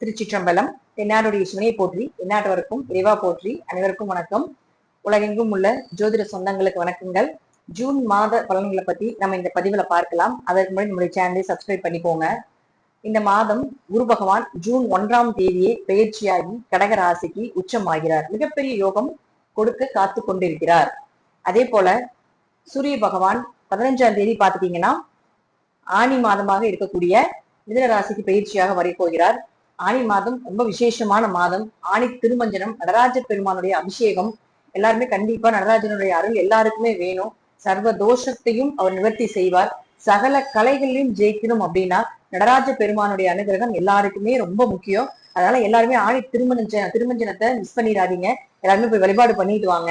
திருச்சிற்றம்பலம். தென்னாடுடைய சிவனையை போற்றி, எந்நாட்டவருக்கும் இறைவா போற்றி. அனைவருக்கும் வணக்கம். உலகெங்கும் உள்ள ஜோதிட சொந்தங்களுக்கு வணக்கங்கள். ஜூன் மாத பலன்களை பத்தி நம்ம இந்த பதிவுல பார்க்கலாம். அதற்கு முன்னாடி நம்முடைய சேனலை சப்ஸ்கிரைப் பண்ணிக்கோங்க. இந்த மாதம் குரு பகவான் ஜூன் 1ஆம் தேதியே பெயர்ச்சியாகி கடக ராசிக்கு உச்சமாகிறார். மிகப்பெரிய யோகம் கொடுக்க காத்து கொண்டிருக்கிறார். அதே போல சூரிய பகவான் 15ஆம் தேதி பார்த்துட்டீங்கன்னா ஆனி மாதமாக இருக்கக்கூடிய மிதுன ராசிக்கு பயிற்சியாக வரப்போகிறார். ஆனி மாதம் ரொம்ப விசேஷமான மாதம். ஆனி திருமஞ்சனம், நடராஜ பெருமானுடைய அபிஷேகம், எல்லாருமே கண்டிப்பா நடராஜனுடைய அருள் எல்லாருக்குமே வேணும். சர்வ தோஷத்தையும் அவர் நிவர்த்தி செய்வார். சகல கலைகளிலும் ஜெயிக்கணும் அப்படின்னா நடராஜ பெருமானுடைய அனுகிரகம் எல்லாருக்குமே ரொம்ப முக்கியம். அதனால எல்லாருமே ஆனி திருமஞ்சனத்தை மிஸ் பண்ணிடாதீங்க. எல்லாருமே போய் வழிபாடு பண்ணிட்டு வாங்க.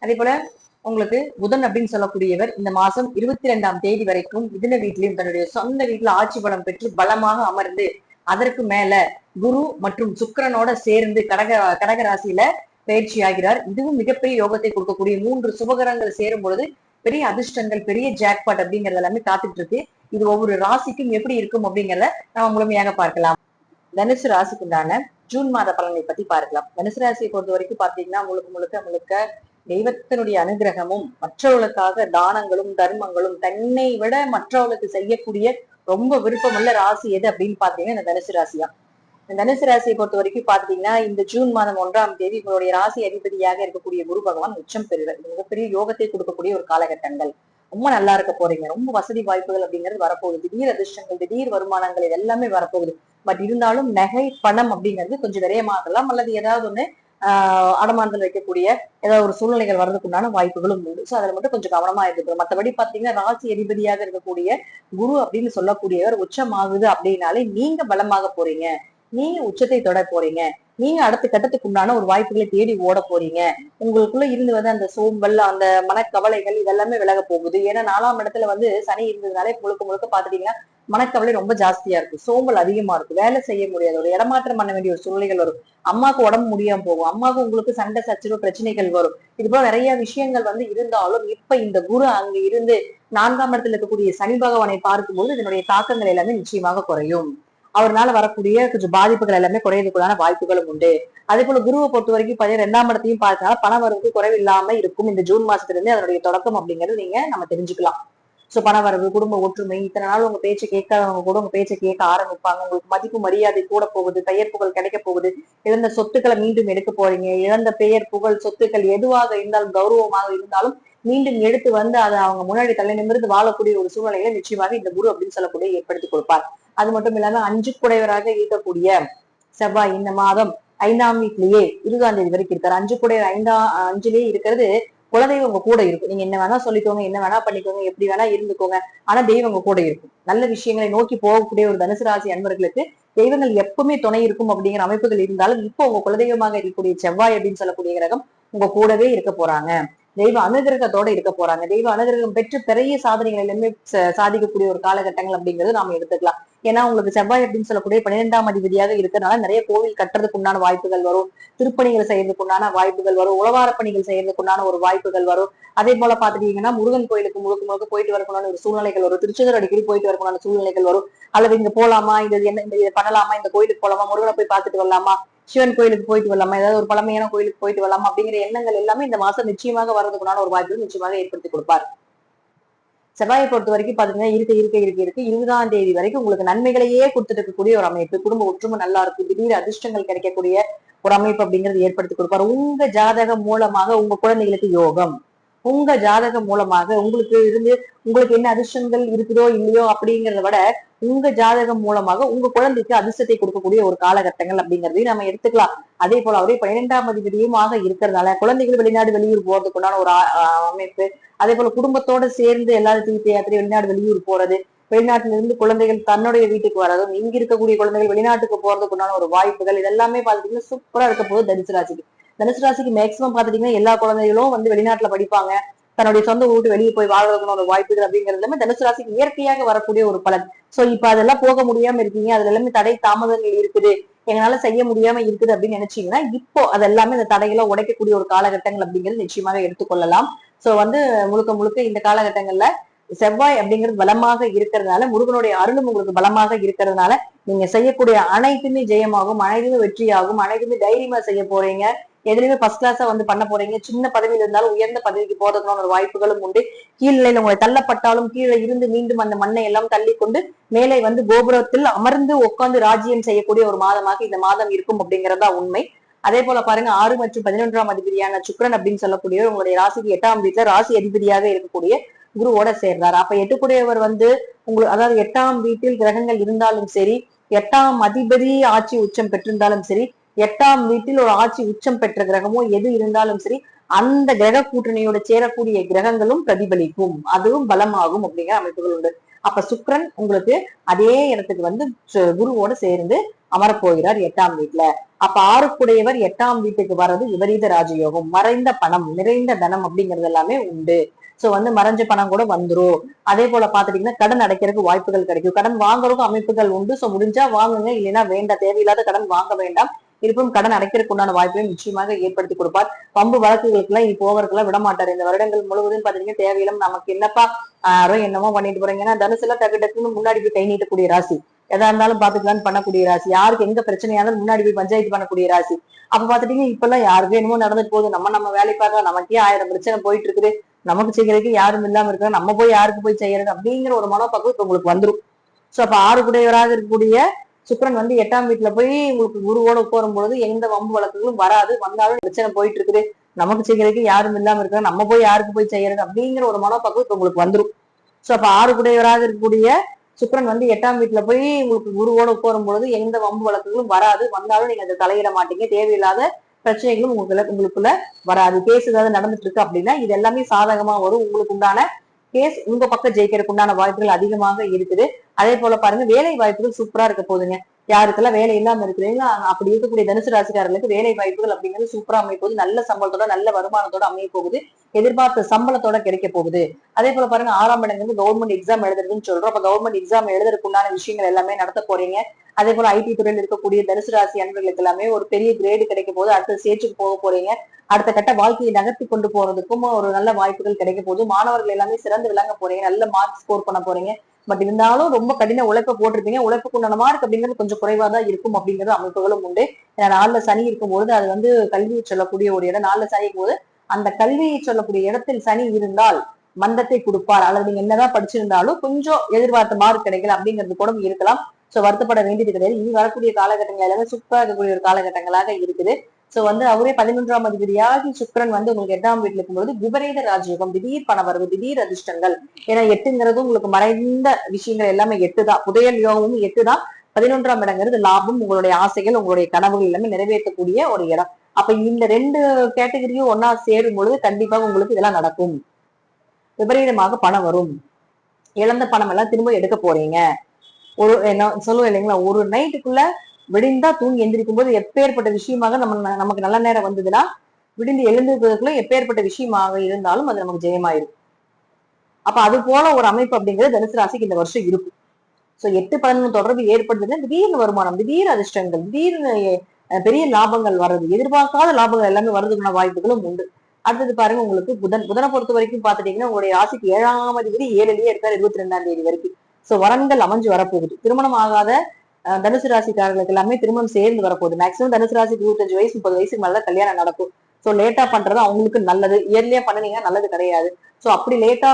அதே போல உங்களுக்கு புதன் அப்படின்னு சொல்லக்கூடியவர் இந்த மாசம் 22ஆம் தேதி வரைக்கும் மிதுன வீட்டிலையும் தன்னுடைய சொந்த வீட்டுல ஆட்சி பலம் பெற்று பலமாக அமர்ந்து, அதற்கு மேல குரு மற்றும் சுக்கிரனோட சேர்ந்து கடக ராசியில பயிற்சி ஆகிறார். இதுவும் மிகப்பெரிய யோகத்தை கொடுக்கக்கூடிய 3 சுபகரங்கள் சேரும் பொழுது பெரிய அதிர்ஷ்டங்கள், பெரிய ஜாக்பாட் அப்படிங்கறது எல்லாமே காத்துட்டு இருக்கு. இது ஒவ்வொரு ராசிக்கும் எப்படி இருக்கும் அப்படிங்கறத நம்ம முழுமையாக பார்க்கலாம். தனுசு ராசிக்கு உண்டான ஜூன் மாத பலனை பத்தி பார்க்கலாம். தனுசு ராசியை பொறுத்த வரைக்கும் பாத்தீங்கன்னா முழுக்க தெய்வத்தினுடைய அனுகிரகமும் மற்றவர்களுக்காக தானங்களும் தர்மங்களும் தன்னை விட மற்றவர்களுக்கு செய்யக்கூடிய ரொம்ப விருப்பமுள்ள ராசி எது அப்படின்னு பாத்தீங்கன்னா இந்த தனுசு ராசியா. இந்த தனுசு ராசியை பொறுத்த வரைக்கும் பாத்தீங்கன்னா இந்த ஜூன் மாதம் 1ஆம் தேதி உங்களுடைய ராசி அதிபதியாக இருக்கக்கூடிய குரு பகவான் உச்சம் பெறுவர். மிகப்பெரிய யோகத்தை கொடுக்கக்கூடிய ஒரு காலகட்டங்கள். ரொம்ப நல்லா இருக்க போறீங்க. ரொம்ப வசதி வாய்ப்புகள் அப்படிங்கிறது வரப்போகுது. திடீர் அதிர்ஷ்டங்கள், திடீர் வருமானங்கள் இது எல்லாமே வரப்போகுது. பட் இருந்தாலும் நகை பணம் அப்படிங்கிறது கொஞ்சம் விரயமாகலாம், அல்லது ஏதாவது ஒண்ணு அடமானத்தில் வைக்கக்கூடிய ஏதாவது ஒரு சூழ்நிலைகள் வர்றதுக்கு உண்டான வாய்ப்புகளும் உண்டு. சோ அதுல மட்டும் கொஞ்சம் கவனமா இருக்கணும். மற்றபடி பாத்தீங்கன்னா ராசி அதிபதியாக இருக்கக்கூடிய குரு அப்படின்னு சொல்லக்கூடியவர் உச்சமாகுது அப்படின்னாலே நீங்க பலமாக போறீங்க, நீங்க உச்சத்தை தொட போறீங்க, நீங்க அடுத்த கட்டத்துக்கு உண்டான ஒரு வாய்ப்புகளை தேடி ஓட போறீங்க. உங்களுக்குள்ள இருந்து வந்து அந்த சோம்பல், அந்த மனக்கவலைகள் இதெல்லாமே விலக போகுது. ஏன்னா 4ஆம் இடத்துல வந்து சனி இருந்ததுனாலே முழுக்க பாத்துட்டீங்கன்னா மனக்கவலை ரொம்ப ஜாஸ்தியா இருக்கு, சோம்பல் அதிகமா இருக்கு, வேலை செய்ய முடியாது, ஒரு இடமாற்றம் பண்ண வேண்டிய ஒரு சூழ்நிலைகள் வரும், அம்மாவுக்கு உடம்பு முடியாம போகும், அம்மாவுக்கு உங்களுக்கு சண்டை சச்சரவு பிரச்சனைகள் வரும். இது போல நிறைய விஷயங்கள் வந்து இருந்தாலும் இப்ப இந்த குரு அங்க இருந்து 4ஆம் இடத்துல இருக்கக்கூடிய சனி பகவானை பார்க்கும்போது இதனுடைய தாக்கங்கள் எல்லாமே நிச்சயமாக குறையும். அவரால் வரக்கூடிய கொஞ்சம் பாதிப்புகள் எல்லாமே குறையதுக்குள்ளான வாய்ப்புகளும் உண்டு. அதே போல குருவை பொறுத்த வரைக்கும் 12ஆம் இடத்தையும் பார்த்தனால பண வரவுக்கு குறைவு இல்லாம இருக்கும். இந்த ஜூன் மாசத்துல இருந்து அதனுடைய தொடக்கம் அப்படிங்கிறது நம்ம தெரிஞ்சுக்கலாம். சோ பண வரவு, குடும்ப ஒற்றுமை, இத்தனை நாள் உங்க பேச்சை கேட்காதவங்க கூட உங்க பேச்சை கேட்க ஆரம்பிப்பாங்க. உங்களுக்கு மதிப்பு மரியாதை கூட போகுது, பெயர் புகழ் கிடைக்க போகுது, இழந்த சொத்துக்களை மீண்டும் எடுக்க போறீங்க. இழந்த பெயர் புகழ் சொத்துக்கள் எதுவாக இருந்தாலும், கௌரவமாக இருந்தாலும் மீண்டும் எடுத்து வந்து அதை அவங்க முன்னாடி தலை நிமிர்ந்து வாழக்கூடிய ஒரு சூழ்நிலைகளை நிச்சயமாக இந்த குரு அப்படின்னு சொல்லக்கூடிய ஏற்படுத்தி கொடுப்பார். அது மட்டும் இல்லாம 5 குடையவராக இருக்கக்கூடிய செவ்வாய் இந்த மாதம் 5ஆம் வீட்லயே 20ஆம் தேதி வரைக்கும் இருக்காரு. 5 குடையவர் 5லயே இருக்கிறது. குலதெய்வம் உங்க கூட இருக்கும். நீங்க என்ன வேணா சொல்லிக்கோங்க, என்ன வேணா பண்ணிக்கோங்க, எப்படி வேணா இருந்துக்கோங்க, ஆனா தெய்வம் உங்க கூட இருக்கும். நல்ல விஷயங்களை நோக்கி போகக்கூடிய ஒரு தனுசு ராசி அன்பர்களுக்கு தெய்வங்கள் எப்பவுமே துணை இருக்கும் அப்படிங்கிற அமைப்புகள் இருந்தாலும் இப்போ உங்க குலதெய்வமாக இருக்கக்கூடிய செவ்வாய் அப்படின்னு சொல்லக்கூடிய கிரகம் உங்க கூடவே இருக்க போறாங்க. தெய்வ அனுகிரகத்தோட இருக்க போறாங்க. தெய்வ அனுகிரகம் பெற்று பெரிய சாதனைகள் எல்லாமே சாதிக்கக்கூடிய ஒரு காலகட்டங்கள் அப்படிங்கிறது நாம எடுத்துக்கலாம். ஏன்னா உங்களுக்கு செவ்வாய் அப்படின்னு சொல்லக்கூடிய 12ஆம் அதிபதியாக இருக்கிறதுனால நிறைய கோவில் கட்டுறதுக்கு உண்டான வாய்ப்புகள் வரும், திருப்பணிகள் செய்யறதுக்கு உண்டான வாய்ப்புகள் வரும், உழவார பணிகள் செய்யறதுக்கு உண்டான ஒரு வாய்ப்புகள் வரும். அதே போல பாத்துட்டீங்கன்னா முருகன் கோயிலுக்கு முழுக்க போயிட்டு வரக்கூடிய ஒரு சூழ்நிலைகள் வரும், திருச்செந்தூர் அடிக்கடி போயிட்டு வரக்கூடிய சூழ்நிலைகள் வரும். அல்லது இங்க போலாமா, இது என்ன இதை பண்ணலாமா, இந்த கோயிலுக்கு போலாமா, முருகனை போய் பார்த்துட்டு வரலாமா, சிவன் கோயிலுக்கு போயிட்டு வரலாமா, ஏதாவது ஒரு பழமையான கோயிலுக்கு போயிட்டு வரலாமா அப்படிங்கிற எண்ணங்கள் எல்லாமே இந்த மாசம் நிச்சயமாக வர்றதுக்குண்டான ஒரு வாய்ப்பு நிச்சயமாக ஏற்படுத்தி கொடுப்பார். செவ்வாயை பொறுத்த வரைக்கும் பாத்தீங்கன்னா இருக்க 20ஆம் தேதி வரைக்கும் உங்களுக்கு நன்மைகளையே கொடுத்துட்டு இருக்கக்கூடிய ஒரு அமைப்பு. குடும்ப ஒற்றுமை நல்லா இருக்கும், திடீர் அதிர்ஷ்டங்கள் கிடைக்கக்கூடிய ஒரு அமைப்பு அப்படிங்கிறது ஏற்படுத்தி கொடுப்பாரு. உங்க ஜாதகம் மூலமாக உங்க குழந்தைகளுக்கு யோகம், உங்க ஜாதகம் மூலமாக உங்களுக்கு என்ன அதிர்ஷ்டங்கள் இருக்குதோ இல்லையோ அப்படிங்கிறத விட உங்க ஜாதகம் மூலமாக உங்க குழந்தைக்கு அதிர்ஷ்டத்தை கொடுக்கக்கூடிய ஒரு காலகட்டங்கள் அப்படிங்கிறதையும் நம்ம எடுத்துக்கலாம். அதே போல அவரே 12ஆம் அதிபதியும் இருக்கிறதுனால குழந்தைகள் வெளிநாடு வெளியூர் போறதுக்குண்டான ஒரு அமைப்பு. அதே போல குடும்பத்தோட சேர்ந்து எல்லாரும் தீர்த்த யாத்திரை வெளிநாடு வெளியூர் போறது, வெளிநாட்டுல இருந்து குழந்தைகள் தன்னுடைய வீட்டுக்கு வர்றதும், இங்க இருக்கக்கூடிய குழந்தைகள் வெளிநாட்டுக்கு போறதுக்குண்டான ஒரு வாய்ப்புகள் இதெல்லாமே பாத்தீங்கன்னா சூப்பரா இருக்க போது தனுசு ராசிக்கு. தனுசு ராசிக்கு மேக்சிமம் பாத்துட்டீங்கன்னா எல்லா குழந்தைகளும் வந்து வெளிநாட்டுல படிப்பாங்க, தன்னுடைய சொந்த ஊருக்கு வெளியே போய் வாழ்றதுக்கான ஒரு வாய்ப்புகள் அப்படிங்கிறது எல்லாமே தனுசு ராசிக்கு இயற்கையாக வரக்கூடிய ஒரு பலன். சோ இப்ப அதெல்லாம் போக முடியாம இருக்கீங்க, அதுல எல்லாமே தடை தாமதங்கள் இருக்குது, எங்களால செய்ய முடியாம இருக்குது அப்படின்னு நினைச்சீங்கன்னா இப்போ அதெல்லாமே இந்த தடைகளை உடைக்கக்கூடிய ஒரு காலகட்டங்கள் அப்படிங்கிறது நிச்சயமாக எடுத்துக்கொள்ளலாம். சோ வந்து முழுக்க இந்த காலகட்டங்கள்ல செவ்வாய் அப்படிங்கிறது பலமாக இருக்கிறதுனால, முருகனுடைய அருளும் உங்களுக்கு பலமாக இருக்கிறதுனால நீங்க செய்யக்கூடிய அனைத்துமே ஜெயமாகும், அனைத்துமே வெற்றியாகும், அனைத்துமே தைரியமா செய்ய போறீங்க. எதுலையுமே ஃபர்ஸ்ட் கிளாஸா வந்து பண்ண போறீங்க. சின்ன பதவியில இருந்தாலும் உயர்ந்த பதவிக்கு போறதுக்கான ஒரு வாய்ப்புகளும் உண்டு. கீழ்நிலையில உங்களை தள்ளப்பட்டாலும் கீழே இருந்து மீண்டும் அந்த மண்ணை எல்லாம் தள்ளி கொண்டு மேலே வந்து கோபுரத்தில் அமர்ந்து உட்கார்ந்து ராஜ்யம் செய்யக்கூடிய ஒரு மாதமாக இந்த மாதம் இருக்கும் அப்படிங்கறதா உண்மை. அதே போல பாருங்க 6 மற்றும் 11ஆம் அதிபதியான சுக்கிரன் அப்படின்னு சொல்லக்கூடிய உங்களுடைய ராசிக்கு 8ஆம் வீட்டுல ராசி அதிபதியாக இருக்கக்கூடிய குருவோட சேர்றாரு. அப்ப எட்டுக்குடையவர் வந்து உங்களுக்கு, அதாவது 8ஆம் வீட்டில் கிரகங்கள் இருந்தாலும் சரி, 8ஆம் அதிபதி ஆட்சி உச்சம் பெற்றிருந்தாலும் சரி, 8ஆம் வீட்டில் ஒரு ஆட்சி உச்சம் பெற்ற கிரகமோ எது இருந்தாலும் சரி, அந்த கிரக கூட்டணியோட சேரக்கூடிய கிரகங்களும் பிரதிபலிக்கும், அதுவும் பலமாகும் அப்படிங்கிற அமைப்புகள் உண்டு. அப்ப சுக்கிரன் உங்களுக்கு அதே இடத்துக்கு வந்து குருவோட சேர்ந்து அமரப்போகிறார் 8ஆம் வீட்டுல. அப்ப 6க்குடையவர் 8ஆம் வீட்டுக்கு வர்றது விபரீத ராஜயோகம், மறைந்த பணம் நிறைந்த தனம் அப்படிங்கிறது எல்லாமே உண்டு. சோ வந்து மறைஞ்ச பணம் கூட வந்துரும். அதே போல பாத்துட்டீங்கன்னா கடன் அடைக்கிறதுக்கு வாய்ப்புகள் கிடைக்கும், கடன் வாங்குறதுக்கும் அமைப்புகள் உண்டு. சோ முடிஞ்சா வாங்குங்க, இல்லைன்னா வேண்டாம், தேவையில்லாத கடன் வாங்க வேண்டாம். இருப்பும் கடன் அடைக்கிறதுக்கு உண்டான வாய்ப்பையும் நிச்சயமாக ஏற்படுத்தி கொடுப்பார். பம்பு வழக்குகளுக்கு எல்லாம் இனி போவதற்கெல்லாம் விட மாட்டார். இந்த வருடங்கள் முழுவதும் பாத்தீங்கன்னா தேவையில்லாம நமக்கு என்னப்பா என்னமோ பண்ணிட்டு போறீங்க. ஏன்னா தனுசு எல்லாம் டக்கு டக்குன்னு முன்னாடி போய் கை நீட்டக்கூடிய ராசி, எதா இருந்தாலும் பாத்துக்கலாம்னு பண்ணக்கூடிய ராசி, யாருக்கு எங்க பிரச்சனையா இருந்தாலும் முன்னாடி போய் பஞ்சாயத்து பண்ணக்கூடிய ராசி. அப்ப பாத்துட்டீங்கன்னா இப்ப எல்லாம் யாருக்கு என்னமோ நடந்துட்டு போகுது, நம்ம வேலை பார்க்கலாம், நமக்கே 1000 பிரச்சனை போயிட்டு இருக்குது, நமக்கு செய்யறதுக்கு யாரும் இல்லாம இருக்க, நம்ம போய் யாருக்கு போய் செய்யறது அப்படிங்கிற ஒரு மனோபக்குவம் இப்ப உங்களுக்கு வந்துடும். சோ அப்ப 6 இருக்கக்கூடிய சுக்கிரன் வந்து 8ஆம் வீட்டுல போய் உங்களுக்கு குருவோட உட்காரும் பொழுது எந்த வம்பு வழக்குகளும் வராது, வந்தாலும் பிரச்சனை போயிட்டு இருக்குது, நமக்கு செய்யறதுக்கு யாரும் இல்லாம இருக்க, நம்ம போய் யாருக்கு போய் செய்யறது அப்படிங்கிற ஒரு மனோபக்குவம் இப்ப உங்களுக்கு வந்துடும். சோ அப்ப 6 இருக்கக்கூடிய சுக்கிரன் வந்து 8ஆம் வீட்டுல போய் உங்களுக்கு குருவோட உட்காரும் பொழுது எந்த வம்பு வழக்குகளும் வராது, வந்தாலும் நீங்க அதை தலையிட மாட்டீங்க, தேவையில்லாத பிரச்சனைகளும் உங்களுக்குள்ள வராது. கேஸ் ஏதாவது நடந்துட்டு இருக்கு அப்படின்னா இது எல்லாமே சாதகமா வரும், உங்களுக்கு உண்டான கேஸ் உங்க பக்கம் ஜெயிக்கிறதுக்கு உண்டான வாய்ப்புகள் அதிகமாக இருக்குது. அதே போல பாருங்க வேலை வாய்ப்புகள் சூப்பரா இருக்க போகுதுங்க. யாருக்கெல்லாம் வேலை இல்லாம இருக்கிறீங்களோ அப்படி இருக்கக்கூடிய தனுசு ராசிக்காரர்களுக்கு வேலை வாய்ப்புகள் அப்படிங்கிறது சூப்பரா அமைய போகுது, நல்ல சம்பளத்தோட நல்ல வருமானத்தோட அமைய போகுது, எதிர்பார்த்த சம்பளத்தோட கிடைக்க போகுது. அதே போல பாருங்க 6ஆம் இடம் வந்து கவர்மெண்ட் எக்ஸாம் எழுதுறதுன்னு சொல்றோம். அப்ப கவர்மெண்ட் எக்ஸாம் எழுதுறதுக்கு உண்டான விஷயங்கள் எல்லாமே நடத்த போறீங்க. அதே போல ஐடி துறையில் இருக்கக்கூடிய தனுசு ராசி அன்பர்களுக்கு எல்லாமே ஒரு பெரிய கிரேடு கிடைக்க போது, அடுத்த ஸ்டேஜுக்கு போக போறீங்க, அடுத்த கட்ட வாழ்க்கையை நகர்த்தி கொண்டு போறதுக்கும் ஒரு நல்ல வாய்ப்புகள் கிடைக்க போகுது. மாணவர்கள் எல்லாமே சிறந்து விளங்க போறீங்க, நல்ல மார்க் ஸ்கோர் பண்ண போறீங்க. பட் இருந்தாலும் ரொம்ப கடின உழைப்பை போட்டிருப்பீங்க, உழைப்புக்கு உண்டான மார்க் அப்படிங்கிறது கொஞ்சம் குறைவா தான் இருக்கும் அப்படிங்கிறது அமைப்புகளும் உண்டு. ஏன்னா 4ல சனி இருக்கும் பொழுது அது வந்து கல்வியை சொல்லக்கூடிய ஒரு இடம். 4ல சனி இருக்கும் போது அந்த கல்வியை சொல்லக்கூடிய இடத்தில் சனி இருந்தால் மந்தத்தை கொடுப்பார், அல்லது நீங்க என்னதான் படிச்சிருந்தாலும் கொஞ்சம் எதிர்பார்த்த மார்க் கிடைக்கல அப்படிங்கிறது கூட இருக்கலாம். சோ வருத்தப்பட வேண்டியது கிடையாது. இனி வரக்கூடிய காலகட்டங்கள் எல்லாமே சூப்பரா இருக்கக்கூடிய ஒரு காலகட்டங்களாக இருக்குது. சோ வந்து அவரே 11ஆம் அதிபதியாகி சுக்கிரன் வந்து உங்களுக்கு 8ஆம் வீட்டுல இருக்கும்போது விபரீத ராஜயோகம், திடீர் பணவரவு, திடீர் அதிர்ஷ்டங்கள். ஏன்னா 8ங்கிறது உங்களுக்கு மறைந்த விஷயங்கள் எல்லாமே 8 தான், புதையல் யோகமும் 8 தான். 11ஆம் இடங்கிறது லாபம், உங்களுடைய ஆசைகள், உங்களுடைய கனவுகள் எல்லாமே நிறைவேற்றக்கூடிய ஒரு இடம். அப்ப இந்த 2 கேட்டகரியும் ஒன்னா சேரும் பொழுது கண்டிப்பாக உங்களுக்கு இதெல்லாம் நடக்கும். விபரீதமாக பணம் வரும், இழந்த பணம் எல்லாம் திரும்ப எடுக்க போறீங்க. ஒரு என்ன சொல்லுவோம் இல்லைங்களா, ஒரு நைட்டுக்குள்ள விடிந்தா தூங்கி எந்திரிக்கும் போது எப்பேற்பட்ட விஷயமாக நமக்கு நல்ல நேரம் வந்ததுன்னா விடிந்து எழுந்திருக்கிறதுக்குள்ள எப்பேற்பட்ட விஷயமாக இருந்தாலும் அது நமக்கு ஜெயமாயிரும். அப்ப அது போல ஒரு அமைப்பு அப்படிங்கிறது தனுசு ராசிக்கு இந்த வருஷம் இருக்கும். சோ 8-11 தொடர்பு ஏற்படுதுன்னா திடீர்னு வருமானம், திடீர் அதிர்ஷ்டங்கள், திடீர்னு பெரிய லாபங்கள் வர்றது, எதிர்பார்க்காத லாபங்கள் எல்லாமே வர்றதுக்கான வாய்ப்புகளும் உண்டு. அடுத்தது பாருங்க உங்களுக்கு புதனை பொறுத்த வரைக்கும் பாத்துட்டீங்கன்னா உங்களுடைய ராசிக்கு 7ஆம் அதிபதி 7லயே இருக்காரு 22ஆம் தேதி வரைக்கும். சோ வரன்கள் அமைஞ்சு வரப்போகுது. திருமணம் ஆகாத தனுசு ராசிக்காரர்களுக்கு எல்லாமே திருமணம் சேர்ந்து வரப்போகுது. மேக்சிமம் தனுசு ராசிக்கு 25 வயசு 30 வயசுக்கு மேலதான் கல்யாணம் நடக்கும். சோ லேட்டா பண்றது அவங்களுக்கு நல்லது, இயர்லியா பண்ணுனீங்கன்னா நல்லது கிடையாது. சோ அப்படி லேட்டா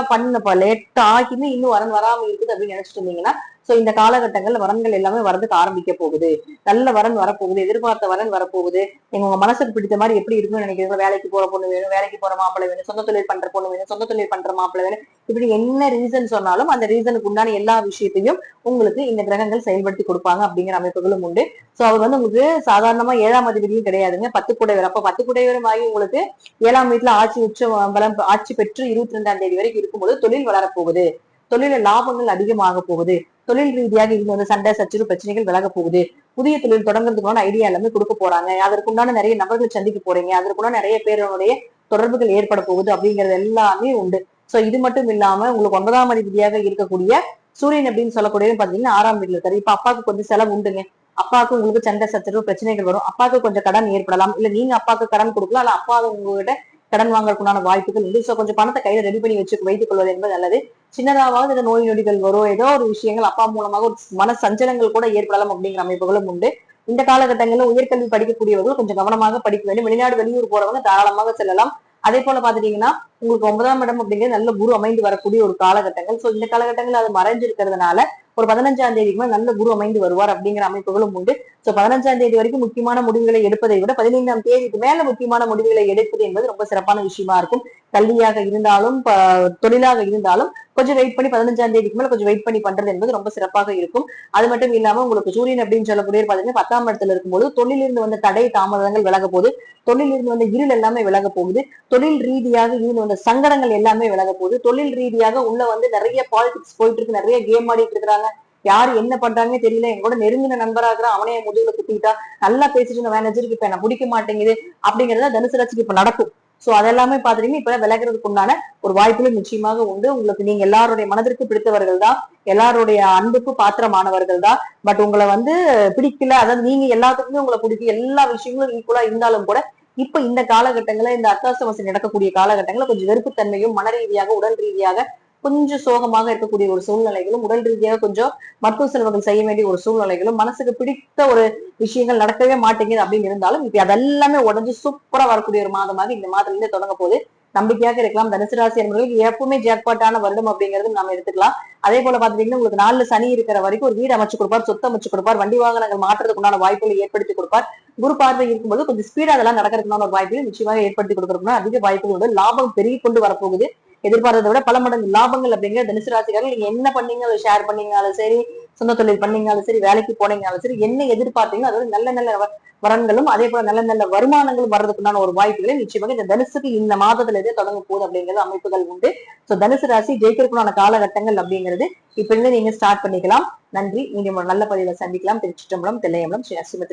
லேட்டா ஆகின்னு இன்னும் வரன் வராம இருக்குது அப்படின்னு நினைச்சிட்டு இருந்தீங்கன்னா சோ இந்த காலகட்டங்கள்ல வரன்கள் எல்லாமே வரதுக்கு ஆரம்பிக்க போகுது. நல்ல வரன் வரப்போகுது, எதிர்பார்த்த வரன் வரப்போகுது. நீங்க உங்க மனசுக்கு பிடித்த மாதிரி எப்படி இருக்குன்னு நினைக்கிறீங்க, வேலைக்கு போற பொண்ணு வேணும், வேலைக்கு போற மாப்பிள்ளை வேணும், சொந்த தொழில் பண்ற பொண்ணு வேணும், சொந்த தொழில் பண்ற மாப்பிள்ளை வேணும், இப்படி என்ன ரீசன் சொன்னாலும் அந்த ரீசனுக்கு உண்டான எல்லா விஷயத்தையும் உங்களுக்கு இந்த கிரகங்கள் செயல்படுத்தி கொடுப்பாங்க அப்படிங்கிற அமைப்புகளும் உண்டு. சோ அவர் வந்து உங்களுக்கு சாதாரணமா 7ஆம் அதிபதியும் கிடையாதுங்க, 10 குடைவர். அப்ப 10 குடைவரும் ஆகி உங்களுக்கு 7ஆம் வீட்டுல ஆட்சி உச்சம் பலம் ஆட்சி பெற்று 22ஆம் தேதி வரைக்கும் இருக்கும்போது தொழில் வளரப்போகுது, தொழில லாபங்கள் அதிகமாக போகுது, தொழில் ரீதியாக இருந்து வந்து சண்டை சச்சரவு பிரச்சனைகள் விலக போகுது, புதிய தொழில் தொடங்குறதுக்கான ஐடியா எல்லாமே கொடுக்க போறாங்க, அதற்குண்டான நிறைய நபர்கள் சந்திக்க போறீங்க, அதற்குண்டான நிறைய பேருடைய தொடர்புகள் ஏற்பட போகுது அப்படிங்கிறது எல்லாமே உண்டு. சோ இது மட்டும் இல்லாம உங்களுக்கு 9ஆம் அதிபதியாக இருக்கக்கூடிய சூரியன் அப்படின்னு சொல்லக்கூடியது பாத்தீங்கன்னா 6ஆம் வீட்டுல இருக்காரு. இப்ப அப்பாவுக்கு கொஞ்சம் செலவு உண்டுங்க, அப்பாவுக்கு உங்களுக்கு சண்டை சச்சரவு பிரச்சனைகள் வரும், அப்பாவுக்கு கொஞ்சம் கடன் ஏற்படலாம், இல்ல நீங்க அப்பாவுக்கு கடன் கொடுக்கலாம், இல்ல அப்பா உங்ககிட்ட கடன் வாங்கறதுக்குண்டான வாய்ப்புகள் உண்டு. சோ கொஞ்சம் பணத்தை கையில ரெடி பண்ணி வைத்துக் கொள்வது என்பது நல்லது. சின்னதாவது இந்த நோய் நொடிகள் வரும், ஏதோ ஒரு விஷயங்கள் அப்பா மூலமாக ஒரு மன சஞ்சலங்கள் கூட ஏற்படலாம் அப்படிங்கிற அமைப்புகளும் உண்டு. இந்த காலகட்டங்களில் உயர்கல்வி படிக்கக்கூடியவர்கள் கொஞ்சம் கவனமாக படிக்க வேண்டும். வெளிநாடு வெளியூர் போறவங்க தாராளமாக செல்லலாம். அதே போல பாத்துட்டீங்கன்னா உங்களுக்கு 9ஆம் இடம் அப்படிங்கிறது நல்ல குரு அமைந்து வரக்கூடிய ஒரு காலகட்டங்கள். சோ இந்த காலகட்டங்கள் அது மறைஞ்சிருக்கிறதுனால ஒரு 15ஆம் தேதிக்கு மேல் நல்ல குரு அமைந்து வருவார் அப்படிங்கிற அமைப்புகளும் உண்டு. சோ 15ஆம் தேதி வரைக்கும் முக்கியமான முடிவுகளை எடுப்பதை விட 15ஆம் தேதிக்கு மேல முக்கியமான முடிவுகளை எடுப்பது என்பது ரொம்ப சிறப்பான விஷயமா இருக்கும். கல்வியாக இருந்தாலும் தொழிலாக இருந்தாலும் கொஞ்சம் வெயிட் பண்ணி 15ஆம் தேதிக்கு மேல கொஞ்சம் வெயிட் பண்ணி பண்றது என்பது ரொம்ப சிறப்பாக இருக்கும். அது மட்டும் இல்லாம உங்களுக்கு சூரியன் அப்படின்னு சொல்லக்கூடிய பாத்தீங்கன்னா 10ஆம் இடத்துல இருக்கும்போது தொழிலிருந்து வந்த தடை தாமதங்கள் விலக போகுது. தொழிலிருந்து வந்த இருள் எல்லாமே விலக போகுது. தொழில் ரீதியாக இருந்து வந்த சங்கடங்கள் எல்லாமே விலக போகுது. தொழில் ரீதியாக உள்ள வந்து நிறைய பாலிடிக்ஸ் போயிட்டு இருக்கு, நிறைய கேம் ஆடிட்டு இருக்கிறாங்க. யாரு என்ன பண்றாங்கன்னு தெரியல. என் கூட நெருங்கின நண்பரா இருக்கிறான், அவனே முதுகுல குத்திட்டா, நல்லா பேசிட்டு இருந்த மேனேஜருக்கு இப்ப என்ன பிடிக்க மாட்டேங்குது அப்படிங்கறத தனுசு ராசிக்கு இப்ப நடக்கும். சோ அதெல்லாமே பாத்துட்டீங்கன்னா இப்ப விலகிறதுக்கு உண்டான ஒரு வாய்ப்புகள் நிச்சயமாக உண்டு. உங்களுக்கு நீங்க எல்லாருடைய மனதிற்கு பிடித்தவர்கள் தான், எல்லாருடைய அன்புக்கு பாத்திரமானவர்கள் தான். பட் உங்களை வந்து பிடிக்கல, அதாவது நீங்க எல்லாத்துக்குமே உங்களை பிடிக்கும், எல்லா விஷயங்களும் ஈக்குவலா இருந்தாலும் கூட இப்ப இந்த காலகட்டங்கள்ல இந்த அர்த்தாசமசம் நடக்கக்கூடிய காலகட்டங்கள்ல கொஞ்சம் வெறுப்புத்தன்மையும் மன ரீதியாக உடல் ரீதியாக கொஞ்சம் சோகமாக இருக்கக்கூடிய ஒரு சூழ்நிலைகளும், உடல் ரீதியாக கொஞ்சம் மருத்துவ செலவுகள் செய்ய வேண்டிய ஒரு சூழ்நிலைகளும், மனசுக்கு பிடித்த ஒரு விஷயங்கள் நடக்கவே மாட்டேங்குது அப்படின்னு இருந்தாலும் இப்ப அதெல்லாமே உடஞ்சு சூப்பரா வரக்கூடிய ஒரு மாதமாக இந்த மாதத்துல இருந்து தொடங்க போது நம்பிக்கையாக இருக்கலாம். தனுசு ராசி என்பவர்களுக்கு எப்பவுமே ஜாக்பாட்டான வருடம் அப்படிங்கிறது நம்ம எடுத்துக்கலாம். அதே போல பாத்தீங்கன்னா உங்களுக்கு 4 சனி இருக்கிற வரைக்கும் ஒரு வீடு அமைச்சு கொடுப்பார், சொத்து அமைச்சு கொடுப்பார், வண்டி வாகனங்கள் மாற்றத்துக்கு உண்டான வாய்ப்புகளை ஏற்படுத்தி கொடுப்பார். குரு பார்வை இருக்கும்போது கொஞ்சம் ஸ்பீடா அதெல்லாம் நடக்கிறதுக்கான ஒரு வாய்ப்புகள் நிச்சயமாக ஏற்படுத்தி கொடுக்கறதுக்கு அதிக வாய்ப்புகள் உண்டு. லாபம் பெருகி கொண்டு வரப்போகுது. எதிர்பார்த்ததை விட பல மடங்கு லாபங்கள் அப்படிங்கிற தனுசு ராசிக்காரர்கள் நீங்க என்ன பண்ணீங்க, அதை ஷேர் பண்ணீங்கனாலும் சரி, சொந்த தொழில் பண்ணீங்கனாலும் சரி, வேலைக்கு போனீங்கனாலும் சரி, என்ன எதிர்பார்த்தீங்களோ அதாவது நல்ல நல்ல வரன்களும் அதே போல நல்ல நல்ல வருமானங்களும் வர்றதுக்குண்டான ஒரு வாய்ப்புகளை நிச்சயமாக இந்த தனுசுக்கு இந்த மாதத்துல இருந்தே தொடங்க போகுது அப்படிங்கிறது அமைப்புகள் உண்டு. சோ தனுசு ராசி ஜெயிக்கிறதுக்குண்டான காலகட்டங்கள் அப்படிங்கிறது இப்ப இருந்து நீங்க ஸ்டார்ட் பண்ணிக்கலாம். நன்றி. நீங்க நல்ல பதிவை சந்திக்கலாம். திருச்சிற்றம்பலம், தில்லையம்பலம், ஸ்ரீ நரசிம்ம